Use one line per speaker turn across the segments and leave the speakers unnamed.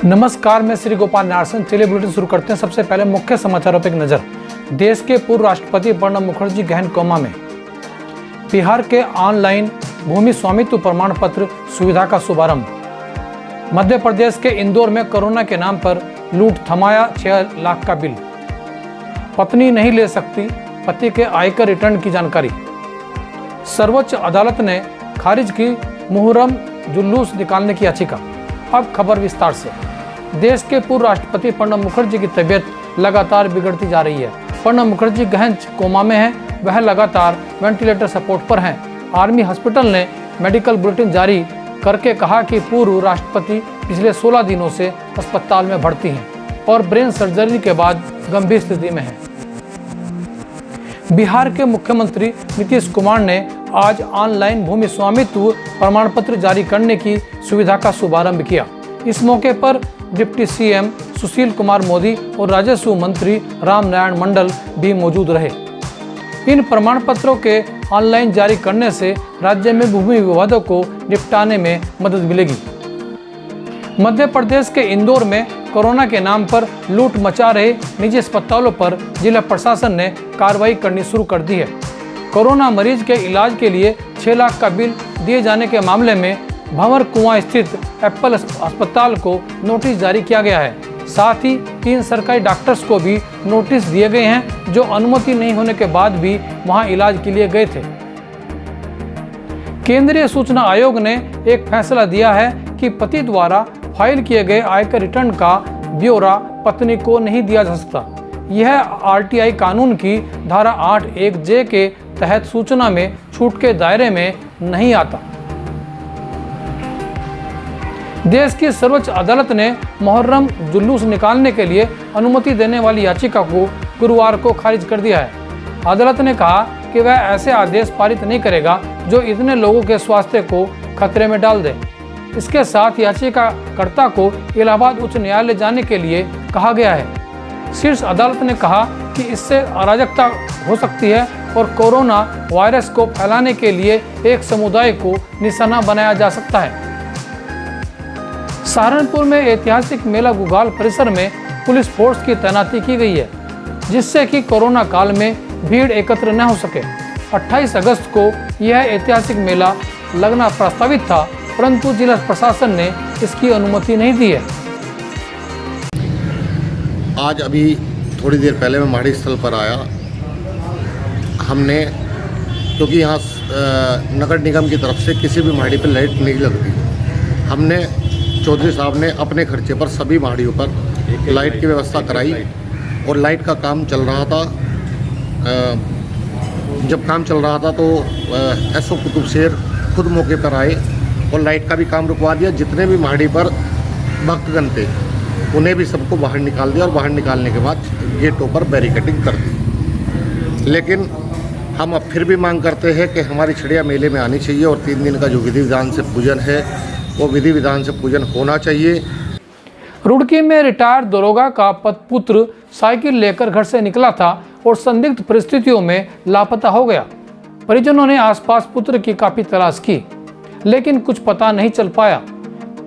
नमस्कार, मैं श्री गोपाल नारसन। चलिए बुलेटिन शुरू करते हैं। सबसे पहले मुख्य समाचारों पर एक नजर। देश के पूर्व राष्ट्रपति प्रणब मुखर्जी गहन कोमा में। बिहार के ऑनलाइन भूमि स्वामित्व प्रमाण पत्र सुविधा का शुभारंभ। मध्य प्रदेश के इंदौर में कोरोना के नाम पर लूट, थमाया 6 लाख का बिल। पत्नी नहीं ले सकती पति के आयकर रिटर्न की जानकारी। सर्वोच्च अदालत ने खारिज की मुहर्रम जुलूस निकालने की याचिका। अब खबर विस्तार से। देश के पूर्व राष्ट्रपति प्रणब मुखर्जी की तबीयत लगातार बिगड़ती जा रही है। प्रणब मुखर्जी गहन कोमा में हैं। वह लगातार वेंटिलेटर सपोर्ट पर हैं। आर्मी हॉस्पिटल ने मेडिकल बुलेटिन जारी करके कहा कि पूर्व राष्ट्रपति पिछले 16 दिनों से अस्पताल में भर्ती हैं और ब्रेन सर्जरी के बाद गंभीर स्थिति में हैं। बिहार के मुख्यमंत्री नीतीश कुमार ने आज ऑनलाइन भूमि स्वामित्व प्रमाण पत्र जारी करने की सुविधा का शुभारंभ किया। इस मौके पर डिप्टी सीएम सुशील कुमार मोदी और राजस्व मंत्री राम नारायण मंडल भी मौजूद रहे। इन प्रमाण पत्रों के ऑनलाइन जारी करने से राज्य में भूमि विवादों को निपटाने में मदद मिलेगी। मध्य प्रदेश के इंदौर में कोरोना के नाम पर लूट मचा रहे निजी अस्पतालों पर जिला प्रशासन ने कार्रवाई करनी शुरू कर दी है। कोरोना मरीज के इलाज के लिए 6 लाख का बिल दिए जाने के मामले में भंवर कुआं स्थित एप्पल अस्पताल को नोटिस जारी किया गया है। साथ ही 3 सरकारी डॉक्टर्स को भी नोटिस दिए गए हैं जो अनुमति नहीं होने के बाद भी वहां इलाज के लिए गए थे। केंद्रीय सूचना आयोग ने एक फैसला दिया है कि पति द्वारा फाइल किए गए आयकर रिटर्न का ब्यौरा पत्नी को नहीं दिया जा सकता। यह आरटीआई कानून की धारा 8(1)(j) के तहत सूचना में छूट के दायरे में नहीं आता। देश की सर्वोच्च अदालत ने मुहर्रम जुलूस निकालने के लिए अनुमति देने वाली याचिका को गुरुवार को खारिज कर दिया है। अदालत ने कहा कि वह ऐसे आदेश पारित नहीं करेगा जो इतने लोगों के स्वास्थ्य को खतरे में डाल दे। इसके साथ याचिकाकर्ता को इलाहाबाद उच्च न्यायालय जाने के लिए कहा गया है। शीर्ष अदालत ने कहा कि इससे अराजकता हो सकती है और कोरोना वायरस को फैलाने के लिए एक समुदाय को निशाना बनाया जा सकता है। सहारनपुर में ऐतिहासिक मेला गुगाल परिसर में पुलिस फोर्स की तैनाती की गई है, जिससे कि कोरोना काल में भीड़ एकत्र न हो सके। 28 अगस्त को यह ऐतिहासिक मेला लगना प्रस्तावित था, परंतु जिला प्रशासन ने इसकी अनुमति नहीं दी है।
आज अभी थोड़ी देर पहले मैं माड़ी स्थल पर आया। हमने क्योंकि यहाँ नगर निगम की तरफ से किसी भी माड़ी पर लाइट नहीं लगती, हमने चौधरी साहब ने अपने खर्चे पर सभी माड़ियों पर लाइट की व्यवस्था कराई और लाइट का काम चल रहा था। जब काम चल रहा था तो एसओ कुतुब शेर खुद मौके पर आए और लाइट का भी काम रुकवा दिया। जितने भी माड़ी पर भक्तगण थे उन्हें भी सबको बाहर निकाल दिया और बाहर निकालने के बाद गेटों पर बैरिकेडिंग कर दी। लेकिन हम अब फिर भी मांग करते हैं कि हमारी छड़िया मेले में आनी चाहिए और 3 दिन का जो विधि विधान से पूजन है वो विधि विधान से पूजन होना चाहिए।
रुड़की में रिटायर्ड दरोगा का पुत्र साइकिल लेकर घर से निकला था और संदिग्ध परिस्थितियों में लापता हो गया। परिजनों ने आसपास पुत्र की काफी तलाश की, लेकिन कुछ पता नहीं चल पाया।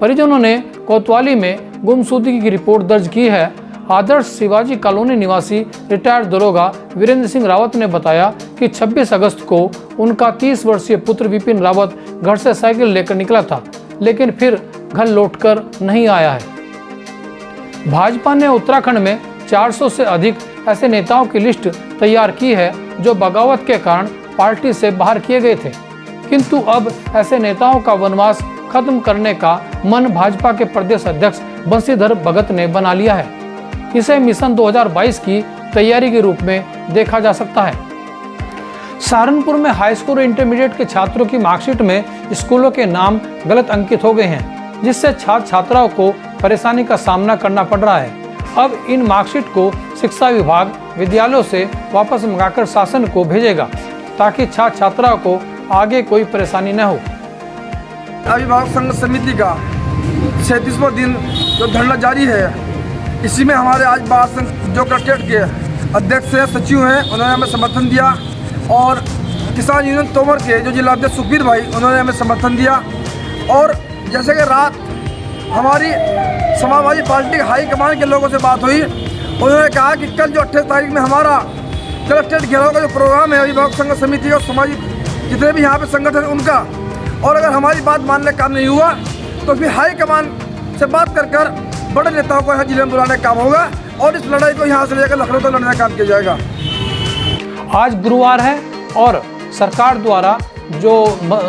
परिजनों ने कोतवाली में गुमशुदगी की रिपोर्ट दर्ज की है। आदर्श शिवाजी कॉलोनी निवासी रिटायर्ड दरोगा वीरेंद्र सिंह रावत ने बताया कि 26 अगस्त को उनका 30 वर्षीय पुत्र विपिन रावत घर से साइकिल लेकर निकला था, लेकिन फिर घर लौटकर नहीं आया है। भाजपा ने उत्तराखंड में 400 से अधिक ऐसे नेताओं की लिस्ट तैयार की है जो बगावत के कारण पार्टी से बाहर किए गए थे, किंतु अब ऐसे नेताओं का वनवास खत्म करने का मन भाजपा के प्रदेश अध्यक्ष बंशीधर भगत ने बना लिया है। इसे मिशन 2022 की तैयारी के रूप में देखा जा सकता है। सहारनपुर में हाई स्कूल और इंटरमीडिएट के छात्रों की मार्कशीट में स्कूलों के नाम गलत अंकित हो गए हैं, जिससे छात्र छात्राओं को परेशानी का सामना करना पड़ रहा है। अब इन मार्कशीट को शिक्षा विभाग विद्यालयों से वापस मंगाकर शासन को भेजेगा, ताकि छात्र छात्राओं को आगे कोई परेशानी न हो।
अभिभावक संघ समिति का 37वां दिन जो धरना जारी है, इसी में हमारे आज बार संघ जो कलेक्ट्रेट के अध्यक्ष हैं, सचिव हैं, उन्होंने हमें समर्थन दिया और किसान यूनियन तोमर के जो जिला अध्यक्ष सुखबीर भाई, उन्होंने हमें समर्थन दिया। और जैसे कि रात हमारी समाजवादी पार्टी हाई कमान के लोगों से बात हुई। उन्होंने कहा कि कल जो 28 तारीख में हमारा कलेक्ट्रेट घेराव का जो प्रोग्राम है अभिभावक संघ समिति और सामाजिक जितने भी यहाँ पे संगठन हैं उनका, और अगर हमारी बात मानने का काम नहीं हुआ तो फिर हाई कमान से बात कर बड़े नेताओं को यहाँ जिले में बुलाने का काम होगा और इस लड़ाई को यहाँ से लेकर लखनऊ तक लड़ने का काम किया जाएगा।
आज गुरुवार है और सरकार द्वारा जो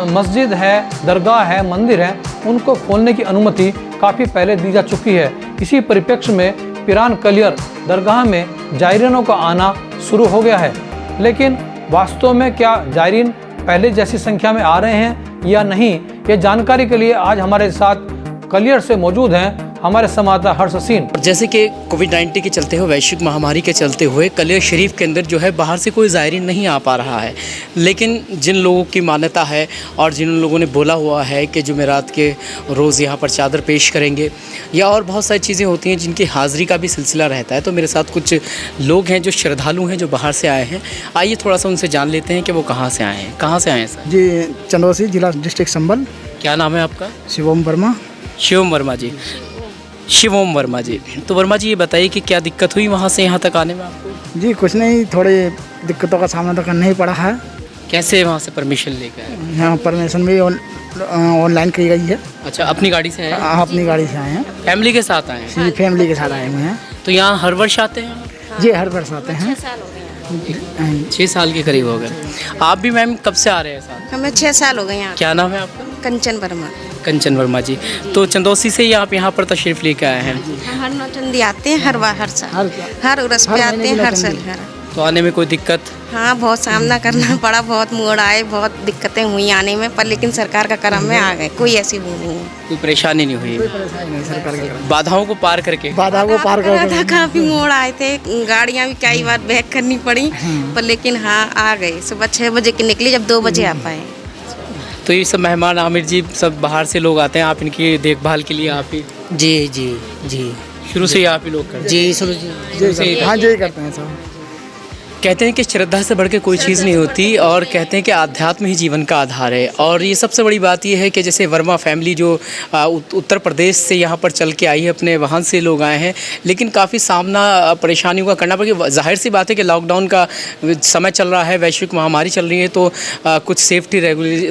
मस्जिद है, दरगाह है, मंदिर है, उनको खोलने की अनुमति काफ़ी पहले दी जा चुकी है। इसी परिप्रेक्ष्य में पिरान कलियर दरगाह में जायरीनों का आना शुरू हो गया है। लेकिन वास्तव में क्या जायरीन पहले जैसी संख्या में आ रहे हैं या नहीं, ये जानकारी के लिए आज हमारे साथ कलियर से मौजूद हैं हमारे संवाददाता हर्ष हसीन।
जैसे कि कोविड-19 के चलते हुए, वैश्विक महामारी के चलते हुए कलियर शरीफ के अंदर जो है बाहर से कोई ज़ायरीन नहीं आ पा रहा है। लेकिन जिन लोगों की मान्यता है और जिन लोगों ने बोला हुआ है कि जुमेरात के रोज़ यहाँ पर चादर पेश करेंगे या और बहुत सारी चीज़ें होती हैं जिनकी हाज़िरी का भी सिलसिला रहता है, तो मेरे साथ कुछ लोग हैं जो श्रद्धालु हैं, जो बाहर से आए हैं। आइए थोड़ा सा उनसे जान लेते हैं कि वो कहाँ से आए हैं। कहाँ से आए हैं सर?
जी, चंदौसी जिला डिस्ट्रिक्ट संभल।
क्या नाम है आपका?
शिवम वर्मा।
शिवम वर्मा जी। शिवम वर्मा जी, तो वर्मा जी ये बताइए कि क्या दिक्कत हुई वहाँ से यहाँ तक आने में आपको?
जी कुछ नहीं, थोड़ी दिक्कतों का सामना तो करना ही पड़ा है।
कैसे वहाँ से परमिशन लेकर आए?
यहाँ परमिशन भी ऑनलाइन की गई है।
अच्छा, अपनी गाड़ी से आए हैं?
आप अपनी गाड़ी से आए हैं?
फैमिली के साथ आए हैं?
जी, फैमिली के साथ आए हुए हैं।
तो यहाँ हर वर्ष आते हैं?
जी, हर वर्ष आते हैं।
6 साल के करीब हो गए। आप भी मैम कब से आ रहे हैं साथ?
हमें 6 साल हो गए यहाँ।
क्या नाम है आपका?
कंचन वर्मा।
कंचन वर्मा जी, तो चंदौसी से ही आप यहाँ पर तशरीफ़ लेकर आए हैं?
हम हर नौचंदी आते हैं, हर साल हर उर्स पे आते हैं, हर साल।
तो आने में कोई दिक्कत?
हाँ, बहुत सामना करना पड़ा, बहुत मोड़ आए, बहुत दिक्कतें हुई आने में, पर लेकिन सरकार का करम में आ गए, कोई ऐसी वो नहीं है।
कोई परेशानी नहीं हुई?
सरकार के
बाधाओं को पार करके?
बाधा को पार कर
काफ़ी मोड़ आए थे, गाड़ियाँ भी कई बार बैक करनी पड़ी, पर लेकिन हाँ आ गए। सुबह 6 बजे की निकली, जब 2 बजे आ पाए।
तो ये सब मेहमान आमिर जी सब बाहर से लोग आते हैं, आप इनकी देखभाल के लिए आप ही?
जी जी जी,
शुरू से ही आप ही लोग करते हैं?
जी शुरू से
हाँ जी करते हैं सब।
कहते हैं कि श्रद्धा से बढ़ के कोई चीज़ नहीं होती और कहते हैं कि आध्यात्म ही जीवन का आधार है। और ये सबसे बड़ी बात ये है कि जैसे वर्मा फैमिली जो उत्तर प्रदेश से यहाँ पर चल के आई है, अपने वहाँ से लोग आए हैं, लेकिन काफ़ी सामना परेशानियों का करना पड़ा। जाहिर सी बात है कि लॉकडाउन का समय चल रहा है, वैश्विक महामारी चल रही है, तो कुछ सेफ्टी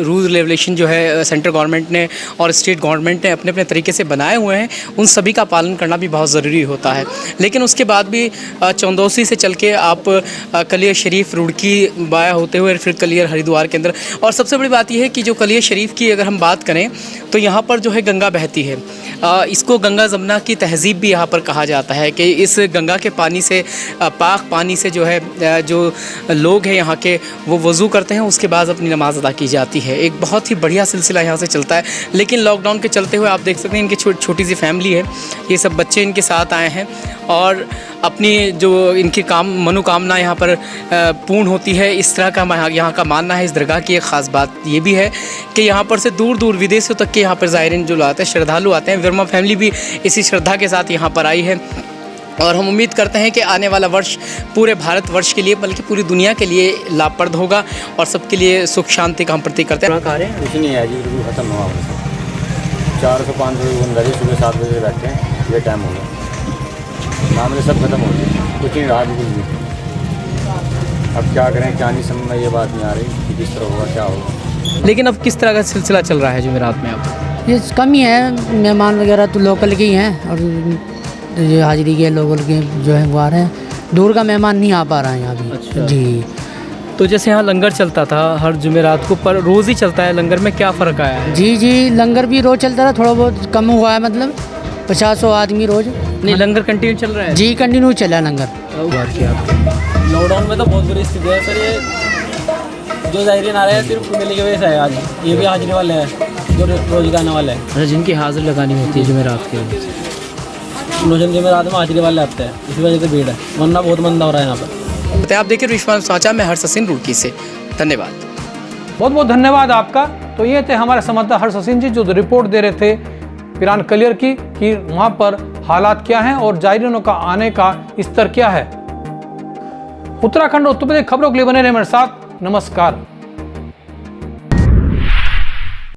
रूल रेगुलेशन जो है सेंट्रल गवर्नमेंट ने और स्टेट गवर्नमेंट ने अपने अपने तरीके से बनाए हुए हैं, उन सभी का पालन करना भी बहुत ज़रूरी होता है। लेकिन उसके बाद भी चंदौसी से चल के आप कलियर शरीफ रुड़की बाया होते हुए फिर कलियर हरिद्वार के अंदर। और सबसे बड़ी बात यह है कि जो कलियर शरीफ की अगर हम बात करें तो यहाँ पर जो है गंगा बहती है। इसको गंगा जमुना की तहज़ीब भी यहाँ पर कहा जाता है कि इस गंगा के पानी से, पाक पानी से जो है जो लोग हैं यहाँ के वो वज़ू करते हैं, उसके बाद अपनी नमाज़ अदा की जाती है। एक बहुत ही बढ़िया सिलसिला यहाँ से चलता है। लेकिन लॉकडाउन के चलते हुए आप देख सकते हैं इनकी छोटी सी फैमिली है, ये सब बच्चे इनके साथ आए हैं और अपनी जो इनकी मनोकामना यहाँ पर पूर्ण होती है, इस तरह का यहाँ का मानना है। इस दरगाह की एक ख़ास बात ये भी है कि यहाँ पर से दूर दूर विदेशों तक के यहाँ पर ज़ायरीन जो आते हैं, श्रद्धालु आते हैं। वर्मा फैमिली भी इसी श्रद्धा के साथ यहाँ पर आई है और हम उम्मीद करते हैं कि आने वाला वर्ष पूरे भारतवर्ष के लिए बल्कि पूरी दुनिया के लिए लाभप्रद होगा और सबके लिए सुख शांति का हम प्रतीक करते हैं।
कुछ नहीं है जी, बिल्कुल ख़त्म हुआ। 400-500 बंदा जी सुबह 7 बजे बैठे हैं, ये टाइम हो गया, मामले सब खत्म हो गए, कुछ नहीं रहा बिल्कुल भी। अब क्या करें, क्या नहीं समझ में ये बात नहीं आ रही कि किस तरह होगा, क्या होगा।
लेकिन अब किस तरह का सिलसिला चल रहा है जुमेरात में? आप
ये कम ही है, मेहमान वगैरह तो लोकल के ही हैं और जो हाजिरी के लोकल के जो है वो आ रहे हैं, दूर का मेहमान नहीं आ पा रहा है यहाँ भी।
अच्छा।
जी,
तो जैसे यहाँ लंगर चलता था हर जुमेरात को, पर रोज़ ही चलता है, लंगर में क्या फ़र्क आया है?
जी लंगर भी रोज़ चलता था, थोड़ा बहुत कम हुआ है, मतलब 50-100 आदमी रोज़।
नहीं, लंगर कंटिन्यू चल रहा है?
जी कंटिन्यू चला लंगर।
लॉकडाउन में तो बहुत बुरी स्थिति है सर। ये जो ज़ायरीन आ रहे हैं सिर्फ मेले की वजह से है। आज ये भी हाजिरी वाले हैं जो रोज़ आने वाले हैं।
अच्छा, जिनकी हाजिर लगानी होती है जुमेरात के
नौजन जुमेरात में हाजिरी वाले आते हैं, इसी वजह से भीड़ है, वरना बहुत मंदा हो रहा है यहाँ पर।
आप देखिए विश्वास साचा में हर्ष हसीन रुड़की से। धन्यवाद।
बहुत बहुत धन्यवाद आपका। तो ये थे हमारे संवाददाता हर्ष हसीन जी जो रिपोर्ट दे रहे थे पिरान कलियर की कि वहाँ पर हालात क्या हैं और जायरीनों का आने का स्तर क्या है। उत्तराखंड और उत्तर प्रदेश खबरों के लिए बने रहे मेरे साथ। नमस्कार।